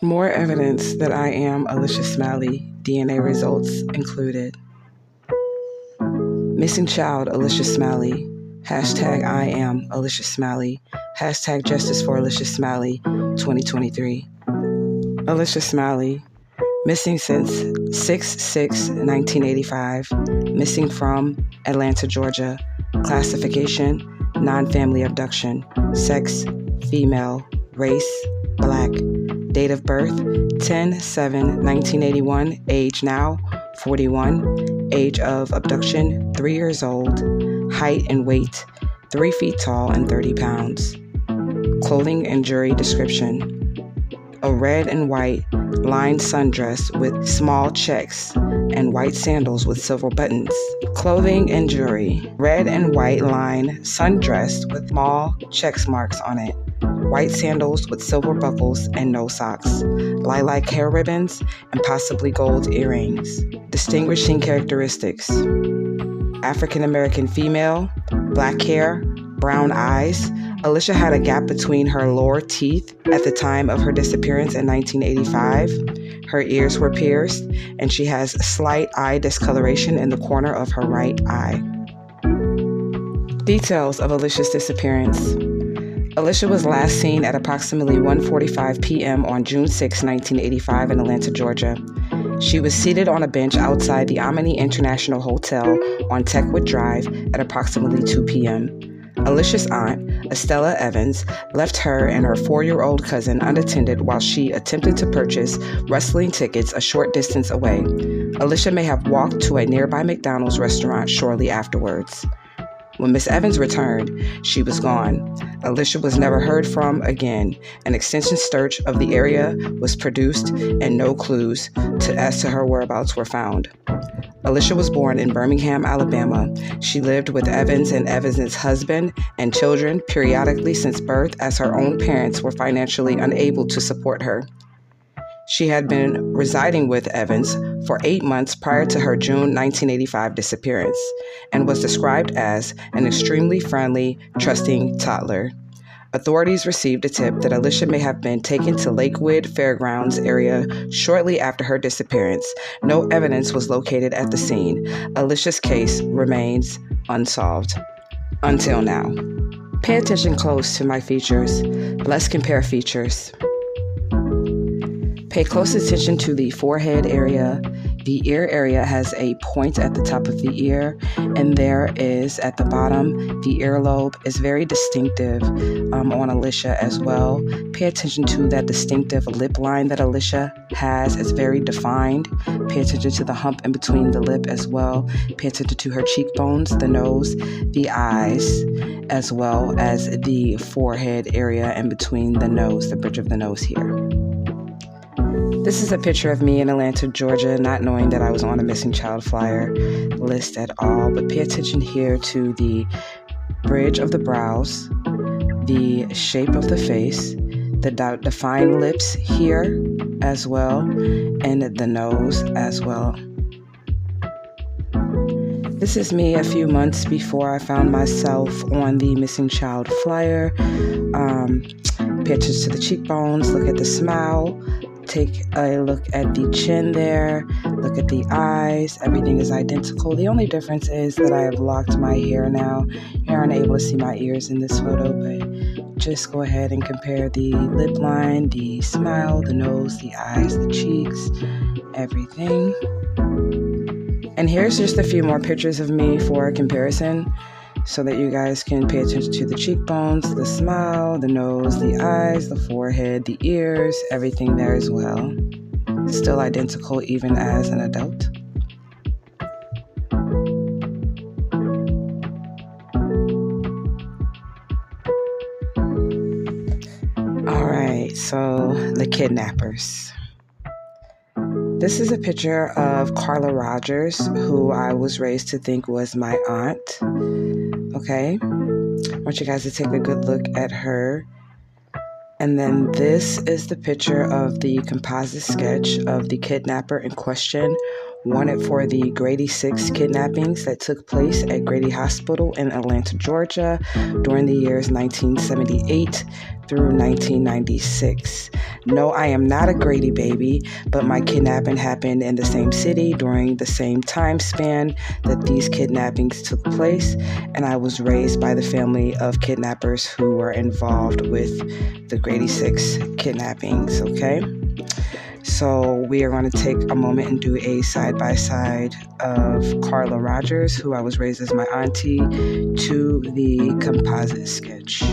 More evidence that I am Alicia Smalley. DNA results included. Missing child Alicia Smalley. Hashtag I am Alicia Smalley. Hashtag Justice for Alicia Smalley 2023. Alicia Smalley. Missing since 6/6/1985. Missing from Atlanta, Georgia. Classification: non-family abduction. Sex: female. Race: black. Date of birth: 10/7/1981. Age now: 41. Age of abduction: 3 years old. Height and weight: 3 feet tall and 30 pounds. Clothing and jury description: a red and white lined sundress with small checks and white sandals with silver buttons. Clothing and jury: red and white lined sundress with small check marks on it. White sandals with silver buckles and no socks. Lilac hair ribbons and possibly gold earrings. Distinguishing characteristics: African American female, black hair, brown eyes. Alicia had a gap between her lower teeth at the time of her disappearance in 1985. Her ears were pierced, and she has slight eye discoloration in the corner of her right eye. Details of Alicia's disappearance. Alicia was last seen at approximately 1:45 p.m. on June 6, 1985 in Atlanta, Georgia. She was seated on a bench outside the Omni International Hotel on Techwood Drive at approximately 2 p.m. Alicia's aunt, Estella Evans, left her and her 4-year-old cousin unattended while she attempted to purchase wrestling tickets a short distance away. Alicia may have walked to a nearby McDonald's restaurant shortly afterwards. When Miss Evans returned, she was gone. Alicia was never heard from again. An extensive search of the area was produced and no clues as to her whereabouts were found. Alicia was born in Birmingham, Alabama. She lived with Evans and Evans' husband and children periodically since birth, as her own parents were financially unable to support her. She had been residing with Evans for 8 months prior to her June 1985 disappearance and was described as an extremely friendly, trusting toddler. Authorities received a tip that Alicia may have been taken to Lakewood Fairgrounds area shortly after her disappearance. No evidence was located at the scene. Alicia's case remains unsolved until now. Pay attention close to my features. Let's compare features. Pay close attention to the forehead area. The ear area has a point at the top of the ear, and there is at the bottom. The earlobe is very distinctive on Alicia as well. Pay attention to that distinctive lip line that Alicia has. It's very defined. Pay attention to the hump in between the lip as well. Pay attention to her cheekbones, the nose, the eyes, as well as the forehead area in between the nose, the bridge of the nose here. This is a picture of me in Atlanta, Georgia, not knowing that I was on a missing child flyer list at all. But pay attention here to the bridge of the brows, the shape of the face, the defined lips here as well, and the nose as well. This is me a few months before I found myself on the missing child flyer. Pay attention to the cheekbones, look at the smile. Take a look at the chin there, look at the eyes, everything is identical. The only difference is that I have locked my hair now. You aren't able to see my ears in this photo, but just go ahead and compare the lip line, the smile, the nose, the eyes, the cheeks, everything. And here's just a few more pictures of me for comparison, so that you guys can pay attention to the cheekbones, the smile, the nose, the eyes, the forehead, the ears, everything there as well. Still identical even as an adult. All right, so the kidnappers. This is a picture of Carla Rogers, who I was raised to think was my aunt. Okay, I want you guys to take a good look at her. And then this is the picture of the composite sketch of the kidnapper in question wanted for the Grady 6 kidnappings that took place at Grady Hospital in Atlanta, Georgia during the years 1978 through 1996. No, I am not a Grady baby, but my kidnapping happened in the same city during the same time span that these kidnappings took place, and I was raised by the family of kidnappers who were involved with the Grady 6 kidnappings, okay? So we are going to take a moment and do a side-by-side of Carla Rogers, who I was raised as my auntie, to the composite sketch.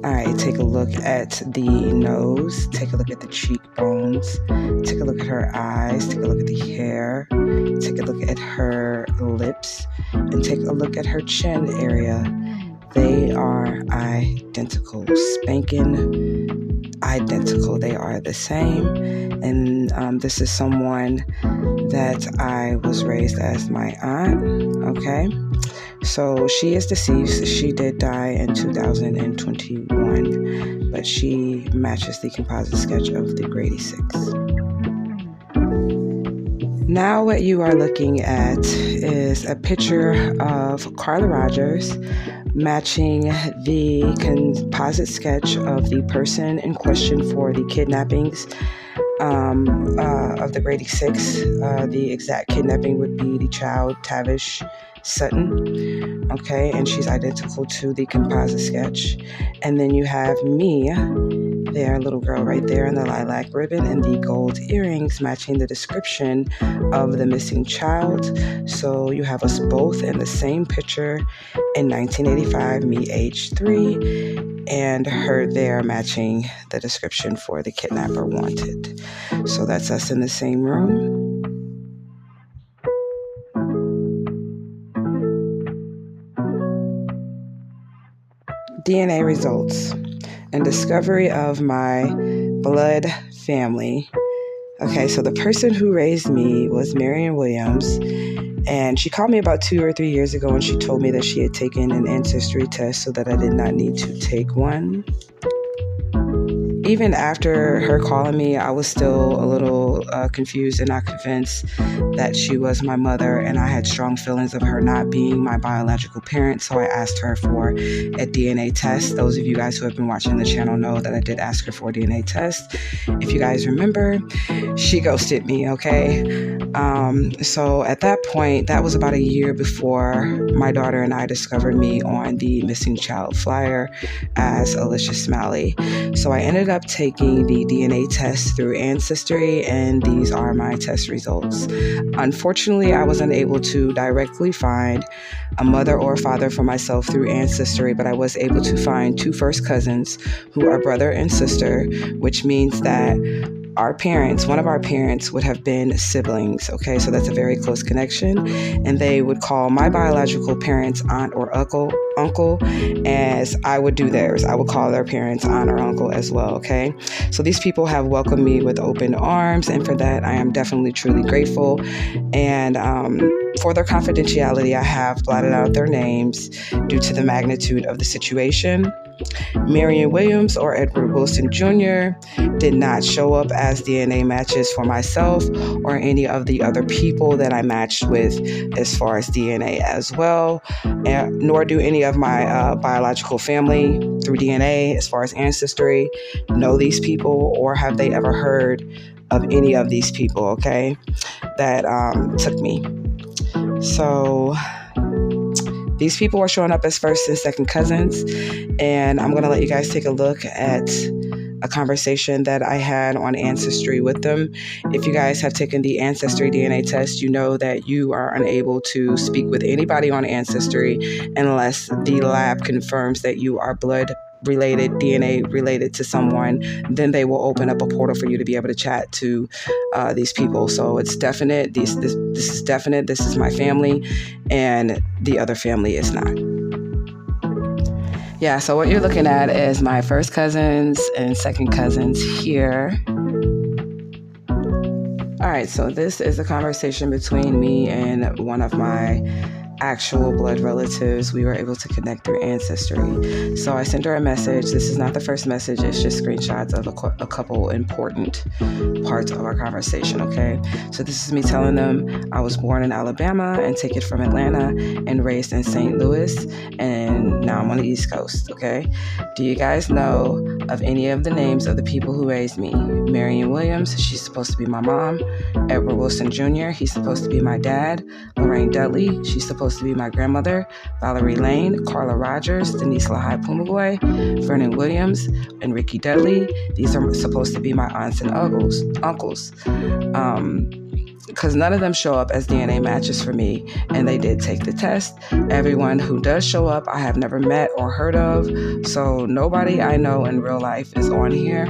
All right, take a look at the nose, take a look at the cheekbones, take a look at her eyes, take a look at the hair, take a look at her lips, and take a look at her chin area. They are identical, spanking identical. They are the same. And this is someone that I was raised as my aunt, okay? So she is deceased. She did die in 2021, but she matches the composite sketch of the Grady 6. Now what you are looking at is a picture of Carla Rogers matching the composite sketch of the person in question for the kidnappings of the Grady 6. The exact kidnapping would be the child Tavish Sutton, okay, and she's identical to the composite sketch. And then you have me there, little girl right there in the lilac ribbon and the gold earrings matching the description of the missing child. So you have us both in the same picture in 1985, me age 3, and her there matching the description for the kidnapper wanted. So that's us in the same room. DNA results and discovery of my blood family. Okay, so the person who raised me was Marion Williams, and she called me about 2 or 3 years ago and she told me that she had taken an ancestry test so that I did not need to take one. Even after her calling me, I was still a little confused and not convinced that she was my mother, and I had strong feelings of her not being my biological parent, so I asked her for a DNA test. Those of you guys who have been watching the channel know that I did ask her for a DNA test. If you guys remember, she ghosted me, okay? So at that point, that was about a year before my daughter and I discovered me on the missing child flyer as Alicia Smalley. So I ended up taking the DNA test through Ancestry, and these are my test results. Unfortunately, I was unable to directly find a mother or a father for myself through Ancestry, but I was able to find 2 first cousins who are brother and sister, which means that one of our parents would have been siblings, okay? So that's a very close connection. And they would call my biological parents aunt or uncle, as I would do theirs. I would call their parents aunt or uncle as well, okay? So these people have welcomed me with open arms, and for that, I am definitely, truly grateful. And for their confidentiality, I have blotted out their names due to the magnitude of the situation. Marion Williams or Edward Wilson Jr. did not show up as DNA matches for myself or any of the other people that I matched with as far as DNA as well, nor do any of my biological family through DNA as far as ancestry know these people or have they ever heard of any of these people, okay, that took me. So these people are showing up as first and second cousins, and I'm going to let you guys take a look at a conversation that I had on Ancestry with them. If you guys have taken the Ancestry DNA test, you know that you are unable to speak with anybody on Ancestry unless the lab confirms that you are blood related, DNA related to someone. Then they will open up a portal for you to be able to chat to these people. So it's definite. This is definite. This is my family, and the other family is not. Yeah, so what you're looking at is my first cousins and second cousins here. All right, so this is a conversation between me and one of my actual blood relatives. We were able to connect through Ancestry. So I sent her a message. This is not the first message. It's just screenshots of a couple important parts of our conversation, okay? So this is me telling them I was born in Alabama and take it from Atlanta and raised in St. Louis, and now I'm on the East Coast, okay? Do you guys know of any of the names of the people who raised me? Marion Williams, she's supposed to be my mom. Edward Wilson Jr., he's supposed to be my dad. Lorraine Dudley, she's supposed to be my grandmother. Valerie Lane, Carla Rogers, Denise Lahai Pumagoy, Vernon Williams, and Ricky Dudley. These are supposed to be my aunts and uncles. Because none of them show up as DNA matches for me, and they did take the test. Everyone who does show up, I have never met or heard of, so nobody I know in real life is on here,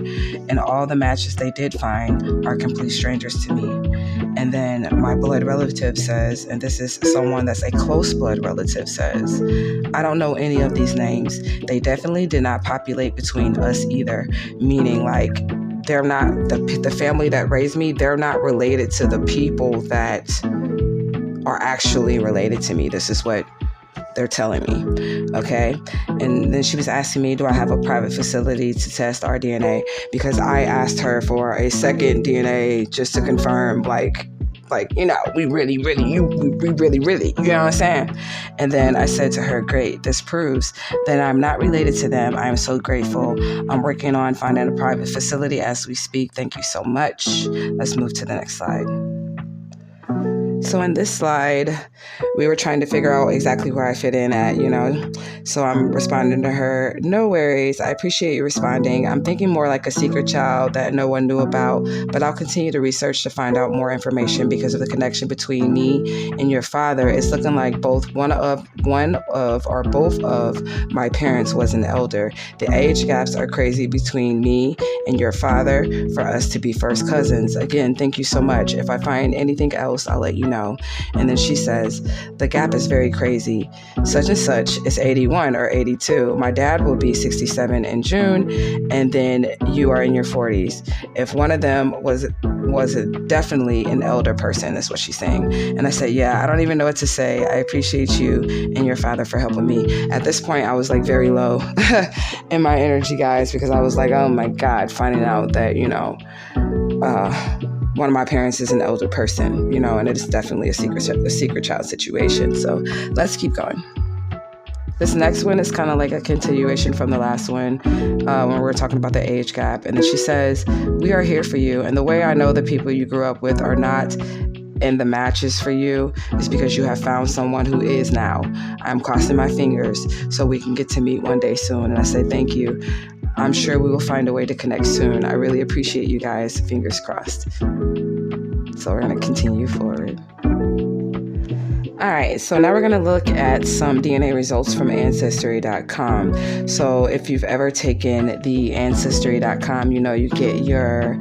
and all the matches they did find are complete strangers to me. And then my blood relative says, and this is someone that's a close blood relative says, I don't know any of these names. They definitely did not populate between us either, meaning like, they're not, the family that raised me, they're not related to the people that are actually related to me. This is what they're telling me, okay? And then she was asking me, do I have a private facility to test our DNA? Because I asked her for a second DNA just to confirm, like, you know, we really, you know what I'm saying? And then I said to her, great, this proves that I'm not related to them. I am so grateful. I'm working on finding a private facility as we speak. Thank you so much. Let's move to the next slide. So in this slide, we were trying to figure out exactly where I fit in at, you know. So I'm responding to her, no worries, I appreciate you responding. I'm thinking more like a secret child that no one knew about, but I'll continue to research to find out more information because of the connection between me and your father. It's looking like one of or both of my parents was an elder. The age gaps are crazy between me and your father for us to be first cousins. Again, thank you so much. If I find anything else, I'll let you know. And then she says, the gap is very crazy. Such and such is 81 or 82. My dad will be 67 in June, and then you are in your 40s. If one of them was definitely an elder person, is what she's saying. And I said, yeah, I don't even know what to say. I appreciate you and your father for helping me. At this point, I was like very low in my energy, guys, because I was like, oh my God, finding out that, you know, one of my parents is an elder person, you know, and it is definitely a secret child situation. So let's keep going. This next one is kind of like a continuation from the last one when we were talking about the age gap. And then she says, we are here for you. And the way I know the people you grew up with are not in the matches for you is because you have found someone who is now. I'm crossing my fingers so we can get to meet one day soon. And I say, thank you. I'm sure we will find a way to connect soon. I really appreciate you guys. Fingers crossed. So we're going to continue forward. All right, so now we're going to look at some DNA results from ancestry.com. So if you've ever taken the ancestry.com, you know, you get your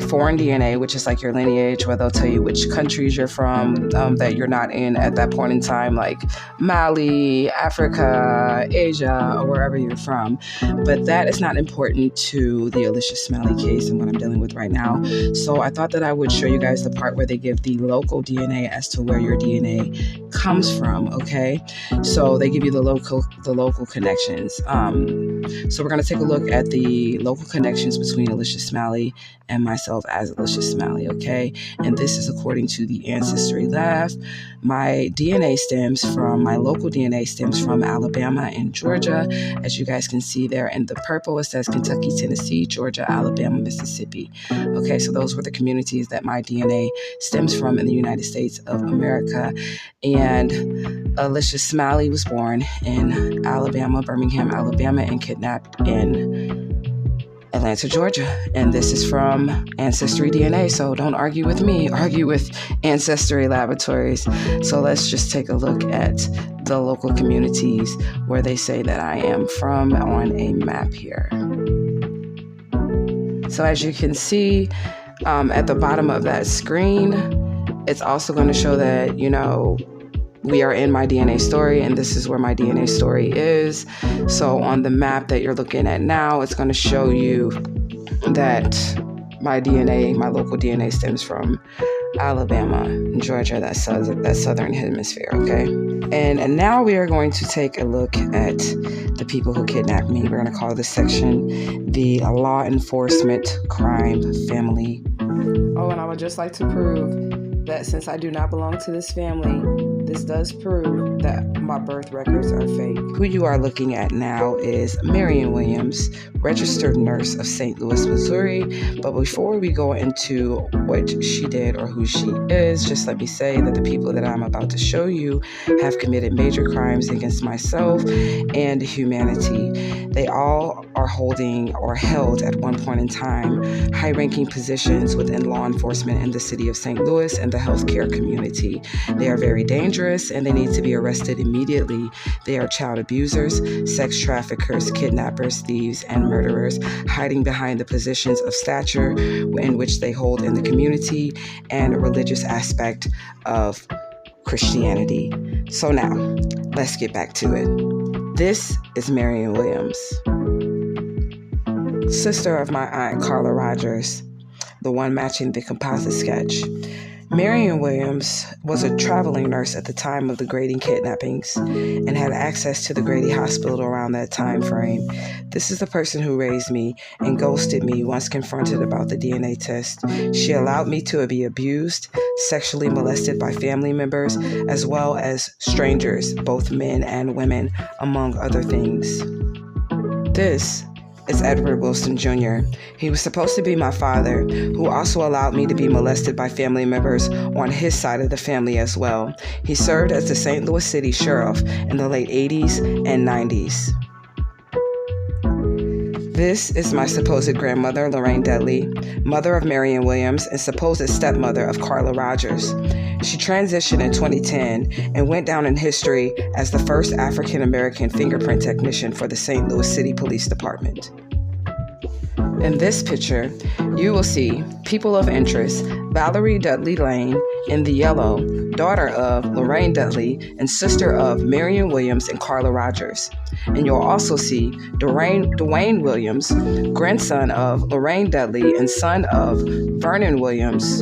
foreign DNA, which is like your lineage, where they'll tell you which countries you're from, that you're not in at that point in time, like Mali, Africa, Asia, or wherever you're from. But that is not important to the Alicia Smalley case and what I'm dealing with right now. So I thought that I would show you guys the part where they give the local DNA as to where your DNA comes from, okay? So they give you the local connections. So we're going to take a look at the local connections between Alicia Smalley and myself as Alicia Smalley, okay? And this is according to the Ancestry Lab. My local DNA stems from Alabama and Georgia. As you guys can see there in the purple, it says Kentucky, Tennessee, Georgia, Alabama, Mississippi. Okay, so those were the communities that my DNA stems from in the United States of America. And Alicia Smalley was born in Alabama, Birmingham, Alabama, and kidnapped in Atlanta, Georgia. And this is from Ancestry DNA. So don't argue with me, argue with Ancestry Laboratories. So let's just take a look at the local communities where they say that I am from on a map here. So as you can see, at the bottom of that screen, it's also going to show that, you know, we are in my DNA story, and this is where my DNA story is. So on the map that you're looking at now, it's going to show you that my local DNA stems from Alabama, Georgia, that southern hemisphere, okay? And now we are going to take a look at the people who kidnapped me. We're going to call this section the Law Enforcement Crime Family. Oh, and I would just like to prove that since I do not belong to this family, this does prove that my birth records are fake. Who you are looking at now is Marion Williams, registered nurse of St. Louis, Missouri. But before we go into what she did or who she is, just let me say that the people that I'm about to show you have committed major crimes against myself and humanity. They all are holding or held at one point in time high-ranking positions within law enforcement in the city of St. Louis and the healthcare community. They are very dangerous and they need to be arrested immediately. They are child abusers, sex traffickers, kidnappers, thieves, and murderers, hiding behind the positions of stature in which they hold in the community and a religious aspect of Christianity. So now, let's get back to it. This is Marion Williams, sister of my aunt Carla Rogers, the one matching the composite sketch. Marion Williams was a traveling nurse at the time of the Grady kidnappings and had access to the Grady Hospital around that time frame. This is the person who raised me and ghosted me once confronted about the DNA test. She allowed me to be abused, sexually molested by family members, as well as strangers, both men and women, among other things. This is Edward Wilson Jr. He was supposed to be my father, who also allowed me to be molested by family members on his side of the family as well. He served as the St. Louis City Sheriff in the late 80s and 90s. This is my supposed grandmother, Lorraine Dudley, mother of Marion Williams and supposed stepmother of Carla Rogers. She transitioned in 2010 and went down in history as the first African-American fingerprint technician for the St. Louis City Police Department. In this picture, you will see people of interest, Valerie Dudley Lane in the yellow, daughter of Lorraine Dudley and sister of Marion Williams and Carla Rogers. And you'll also see Dwayne Williams, grandson of Lorraine Dudley and son of Vernon Williams,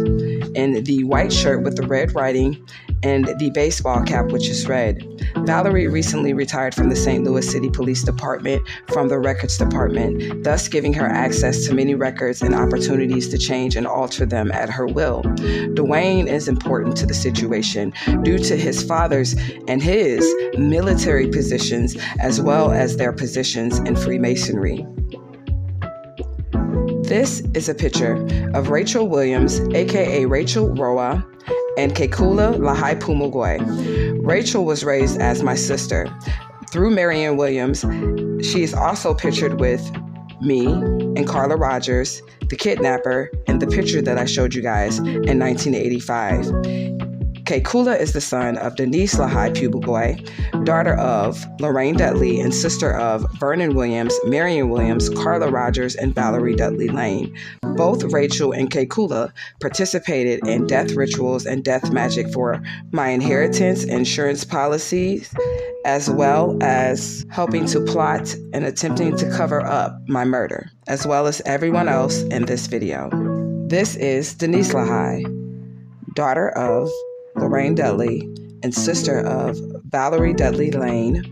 in the white shirt with the red writing and the baseball cap, which is red. Valerie recently retired from the St. Louis City Police Department from the Records Department, thus giving her access to many records and opportunities to change and alter them at her will. Dwayne is important to the situation due to his father's and his military positions, as well as their positions in Freemasonry. This is a picture of Rachel Williams, aka Rachel Roa, and Kekula Lahai Pumugwe. Rachel was raised as my sister. Through Marion Williams, she is also pictured with me and Carla Rogers, the kidnapper, and the picture that I showed you guys in 1985. Kekula is the son of Denise Lahai Pumugwe, daughter of Lorraine Dudley and sister of Vernon Williams, Marion Williams, Carla Rogers, and Valerie Dudley Lane. Both Rachel and Kekula participated in death rituals and death magic for my inheritance, insurance policies, as well as helping to plot and attempting to cover up my murder, as well as everyone else in this video. This is Denise Lahai, daughter of Lorraine Dudley and sister of Valerie Dudley Lane,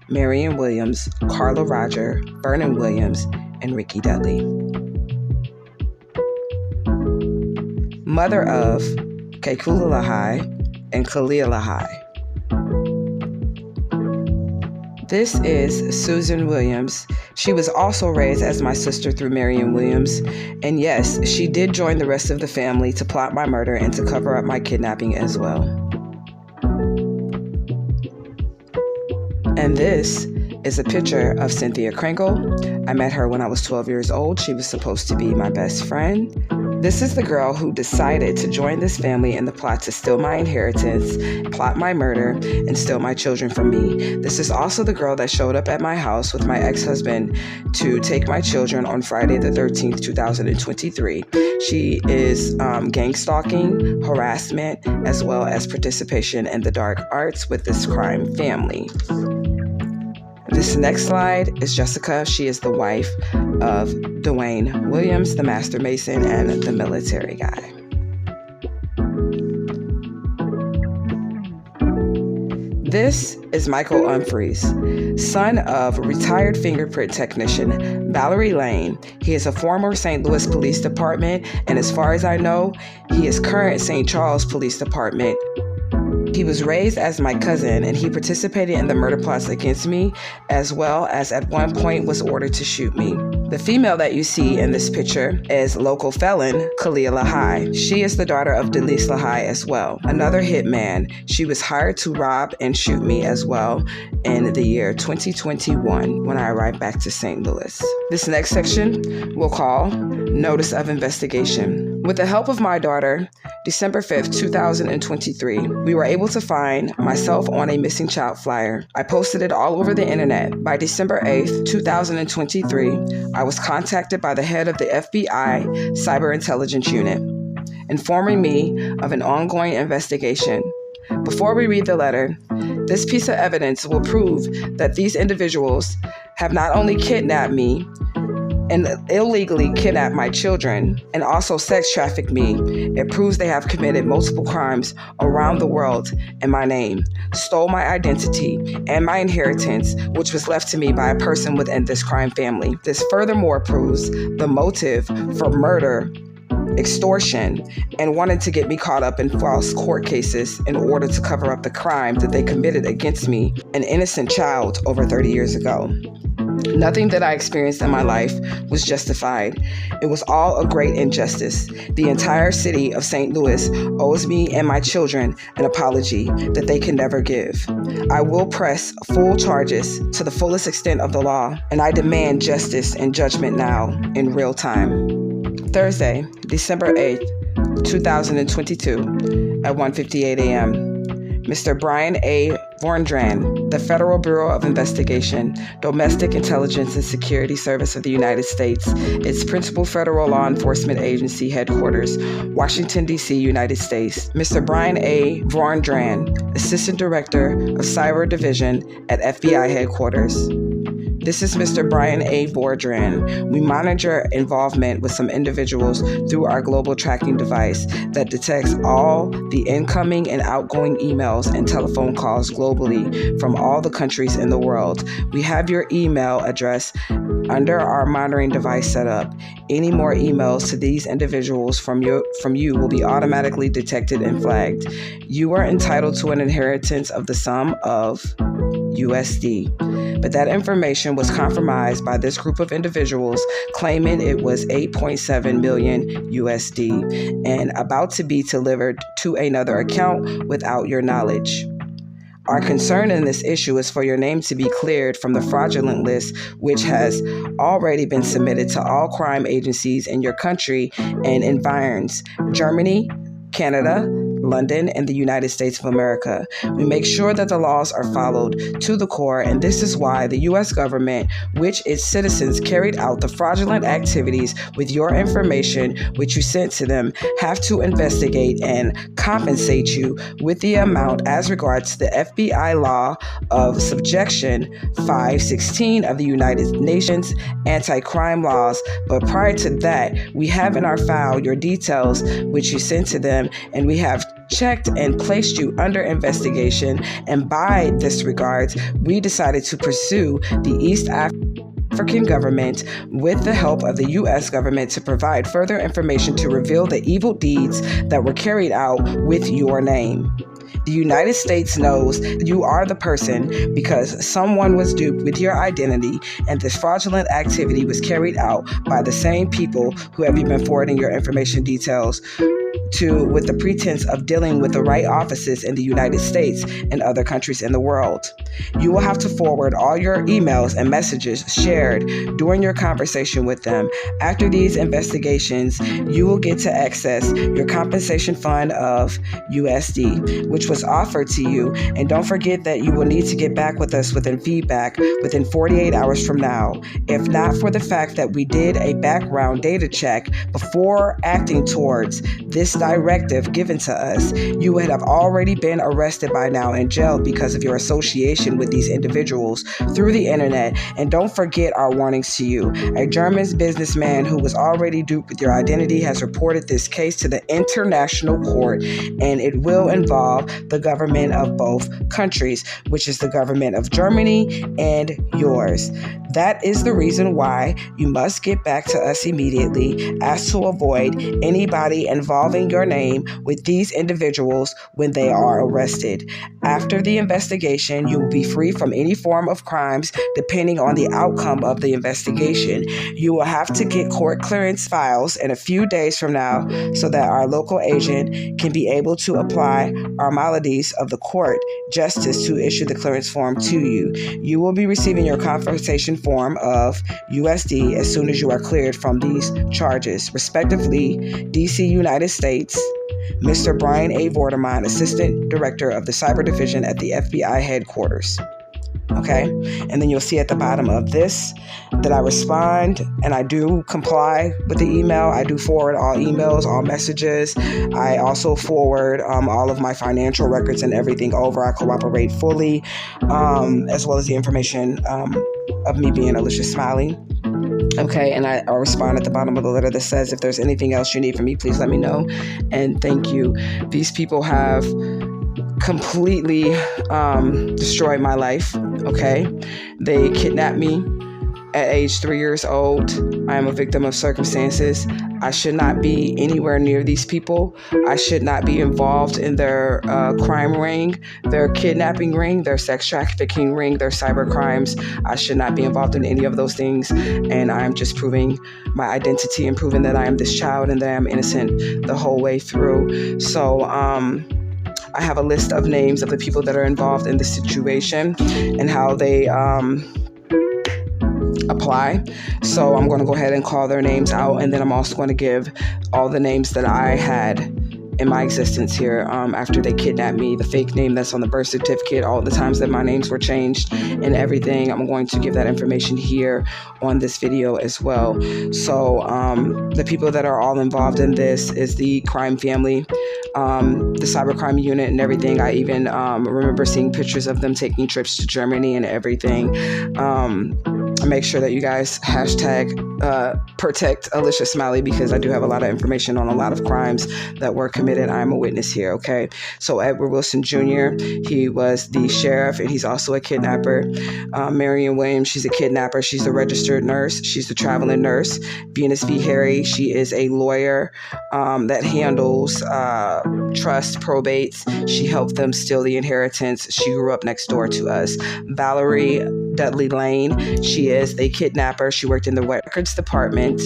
Marion Williams, Carla Roger, Vernon Williams, and Ricky Dudley. Mother of Kekula Lahai and Khalil Lahai. This is Susan Williams. She was also raised as my sister through Marion Williams. And yes, she did join the rest of the family to plot my murder and to cover up my kidnapping as well. And this is a picture of Cynthia Kringle. I met her when I was 12 years old. She was supposed to be my best friend. This is the girl who decided to join this family in the plot to steal my inheritance, plot my murder, and steal my children from me. This is also the girl that showed up at my house with my ex-husband to take my children on Friday the 13th, 2023. She is gang stalking, harassment, as well as participation in the dark arts with this crime family. This next slide is Jessica. She is the wife of Dwayne Williams, the master mason and the military guy. This is Michael Humphreys, son of retired fingerprint technician Valerie Lane. He is a former St. Louis Police Department, and as far as I know, he is current St. Charles Police Department. He was raised as my cousin, and he participated in the murder plots against me, as well as at one point was ordered to shoot me. The female that you see in this picture is local felon Kalia Lahai. She is the daughter of Delise Lahai as well, another hitman. She was hired to rob and shoot me as well in the year 2021 when I arrived back to St. Louis. This next section we'll call Notice of Investigation. With the help of my daughter, December 5th, 2023, we were able to find myself on a missing child flyer. I posted it all over the internet. By December 8th, 2023, I was contacted by the head of the FBI Cyber Intelligence Unit, informing me of an ongoing investigation. Before we read the letter, this piece of evidence will prove that these individuals have not only kidnapped me, and illegally kidnapped my children and also sex trafficked me. It proves they have committed multiple crimes around the world in my name, stole my identity and my inheritance, which was left to me by a person within this crime family. This furthermore proves the motive for murder, extortion, and wanted to get me caught up in false court cases in order to cover up the crime that they committed against me, an innocent child, over 30 years ago. Nothing that I experienced in my life was justified. It was all a great injustice. The entire city of St. Louis owes me and my children an apology that they can never give. I will press full charges to the fullest extent of the law, and I demand justice and judgment now in real time. Thursday, December 8th, 2022 at 1:58 a.m. Mr. Brian A. Vorndran, the Federal Bureau of Investigation, Domestic Intelligence and Security Service of the United States, its principal federal law enforcement agency headquarters, Washington, D.C., United States. Mr. Brian A. Vorndran, Assistant Director of Cyber Division at FBI headquarters. This is Mr. Brian A. Vorndran. We monitor involvement with some individuals through our global tracking device that detects all the incoming and outgoing emails and telephone calls globally from all the countries in the world. We have your email address under our monitoring device set up. Any more emails to these individuals from you will be automatically detected and flagged. You are entitled to an inheritance of the sum of USD. But that information was compromised by this group of individuals claiming it was 8.7 million USD and about to be delivered to another account without your knowledge. Our concern in this issue is for your name to be cleared from the fraudulent list, which has already been submitted to all crime agencies in your country and environs: Germany, Canada, London, and the United States of America. We make sure that the laws are followed to the core, and this is why the U.S. government, which its citizens carried out the fraudulent activities with your information, which you sent to them, have to investigate and compensate you with the amount as regards to the FBI law of Subjection 516 of the United Nations anti-crime laws. But prior to that, we have in our file your details, which you sent to them, and we have checked and placed you under investigation, and by this regards, we decided to pursue the East African government with the help of the U.S. government to provide further information to reveal the evil deeds that were carried out with your name. The United States knows you are the person because someone was duped with your identity, and this fraudulent activity was carried out by the same people who have been forwarding your information details to with the pretense of dealing with the right offices in the United States and other countries in the world. You will have to forward all your emails and messages shared during your conversation with them. After these investigations, you will get to access your compensation fund of USD, which was offered to you. And don't forget that you will need to get back with us within feedback within 48 hours from now. If not for the fact that we did a background data check before acting towards this directive given to us, you would have already been arrested by now and jailed because of your association with these individuals through the internet. And don't forget our warnings to you. A German businessman who was already duped with your identity has reported this case to the international court, and it will involve the government of both countries, which is the government of Germany and yours. That is the reason why you must get back to us immediately, as to avoid anybody involving your name with these individuals when they are arrested. After the investigation, you will be free from any form of crimes depending on the outcome of the investigation. You will have to get court clearance files in a few days from now so that our local agent can be able to apply our maladies of the court justice to issue the clearance form to you. You will be receiving your confirmation form of USD as soon as you are cleared from these charges. Respectively, DC, United States, Mr. Brian A. Vorderman, Assistant Director of the Cyber Division at the FBI headquarters. Okay, and then you'll see at the bottom of this that I respond and I do comply with the email. I do forward all emails, all messages. I also forward all of my financial records and everything over. I cooperate fully, as well as the information of me being Alicia Smiley. Okay, and I respond at the bottom of the letter that says, if there's anything else you need from me, please let me know. And thank you. These people have completely destroyed my life. Okay, they kidnapped me at age 3 years old. I am a victim of circumstances. I should not be anywhere near these people. I should not be involved in their crime ring, their kidnapping ring, their sex trafficking ring, their cyber crimes. I should not be involved in any of those things. And I'm just proving my identity and proving that I am this child and that I'm innocent the whole way through. So, I have a list of names of the people that are involved in this situation and how they apply. So I'm going to go ahead and call their names out, and then I'm also going to give all the names that I had in my existence here after they kidnapped me, the fake name that's on the birth certificate, all the times that my names were changed and everything. I'm going to give that information here on this video as well. So the people that are all involved in this is the crime family, the cybercrime unit and everything. I even remember seeing pictures of them taking trips to Germany and everything. Make sure that you guys hashtag protect Alicia Smiley, because I do have a lot of information on a lot of crimes that were committed. I'm a witness here, okay? So Edward Wilson Jr., he was the sheriff, and he's also a kidnapper. Marion Williams, she's a kidnapper. She's the registered nurse. She's the traveling nurse. Venus V. Harry, she is a lawyer that handles trust, probates. She helped them steal the inheritance. She grew up next door to us. Valerie Dudley Lane, she is a kidnapper. She worked in the records department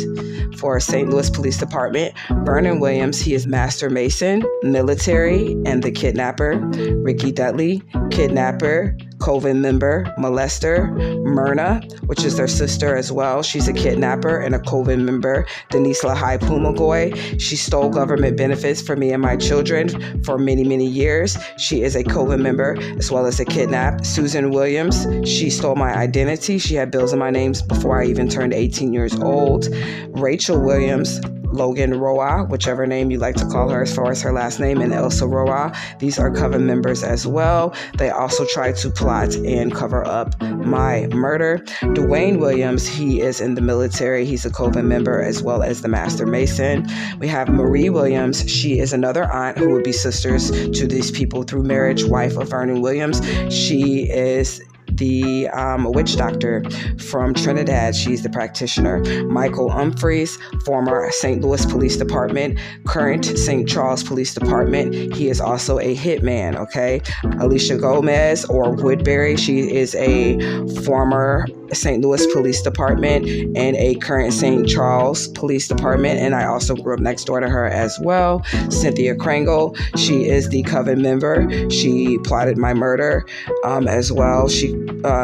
for St. Louis Police Department. Vernon Williams, he is Master Mason, military, and the kidnapper. Ricky Dudley, kidnapper, Coven member, molester. Myrna, which is their sister as well. She's a kidnapper and a Coven member. Denise Lahai Pumagoy, she stole government benefits for me and my children for many, many years. She is a Coven member as well as a kidnap. Susan Williams, she stole my identity. She had bills in my names before I even turned 18 years old. Rachel Williams, Logan Roa, whichever name you like to call her as far as her last name, and Elsa Roa. These are Coven members as well. They also tried to plot and cover up my murder. Dwayne Williams, he is in the military. He's a Coven member as well as the Master Mason. We have Marie Williams. She is another aunt who would be sisters to these people through marriage, wife of Vernon Williams. She is the witch doctor from Trinidad. She's the practitioner. Michael Humphreys, former St. Louis Police Department, current St. Charles Police Department. He is also a hitman, okay? Alicia Gomez, or Woodbury, she is a former St. Louis Police Department and a current St. Charles Police Department, and I also grew up next door to her as well. Cynthia Krangle, she is the Coven member. She plotted my murder as well. She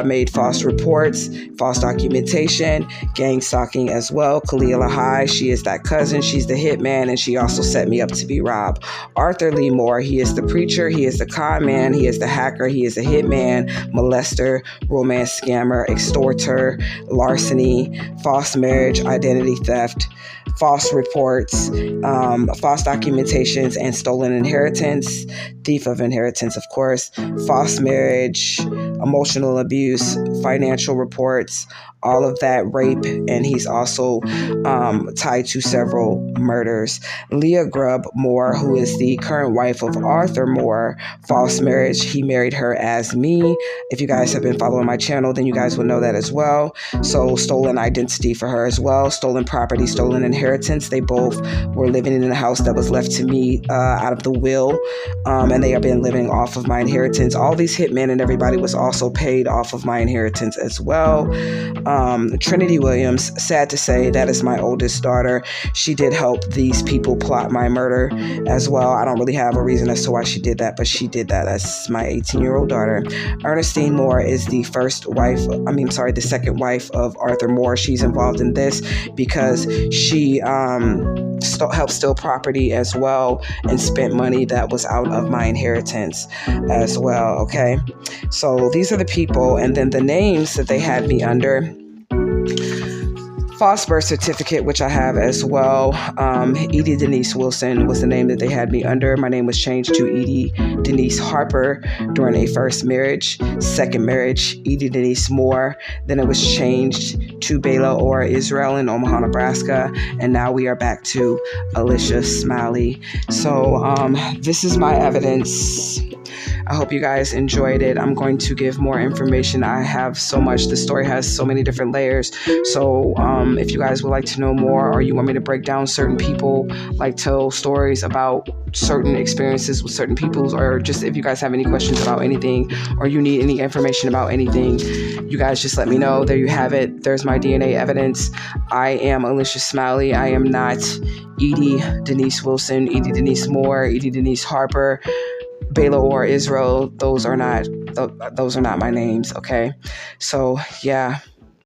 made false reports, false documentation, gang stalking as well. Kalia Lahai, she is that cousin. She's the hitman, and she also set me up to be robbed. Arthur Lee Moore, he is the preacher. He is the con man. He is the hacker. He is a hitman, molester, romance scammer, extorter, larceny, false marriage, identity theft, false reports, false documentations, and stolen inheritance, thief of inheritance, of course, false marriage, emotional abuse, financial reports, all of that, rape, and he's also tied to several murders. Leah Grubb Moore, who is the current wife of Arthur Moore, false marriage. He married her as me. If you guys have been following my channel, then you guys will know that as well. So stolen identity for her as well, stolen property, stolen inheritance. They both were living in a house that was left to me out of the will, and they have been living off of my inheritance. All these hitmen and everybody was also paid off of my inheritance as well. Trinity Williams, sad to say, that is my oldest daughter. She did help these people plot my murder as well. I don't really have a reason as to why she did that, but she did that. That's my 18-year-old daughter. Ernestine Moore is the second wife of Arthur Moore. She's involved in this because she helped steal property as well and spent money that was out of my inheritance as well. Okay, so these are the people, and then the names that they had me under. False birth certificate, which I have as well. Edie Denise Wilson was the name that they had me under. My name was changed to Edie Denise Harper during a first marriage. Second marriage, Edie Denise Moore. Then it was changed to Bela or Israel in Omaha, Nebraska. And now we are back to Alicia Smiley. So this is my evidence. I hope you guys enjoyed it. I'm going to give more information. I have so much. The story has so many different layers. So if you guys would like to know more, or you want me to break down certain people, like tell stories about certain experiences with certain peoples, or just if you guys have any questions about anything, or you need any information about anything, you guys just let me know. There you have it. There's my DNA evidence. I am Alicia Smiley. I am not Edie Denise Wilson, Edie Denise Moore, Edie Denise Harper, Bela or Israel. Those are not my names. Okay. So yeah.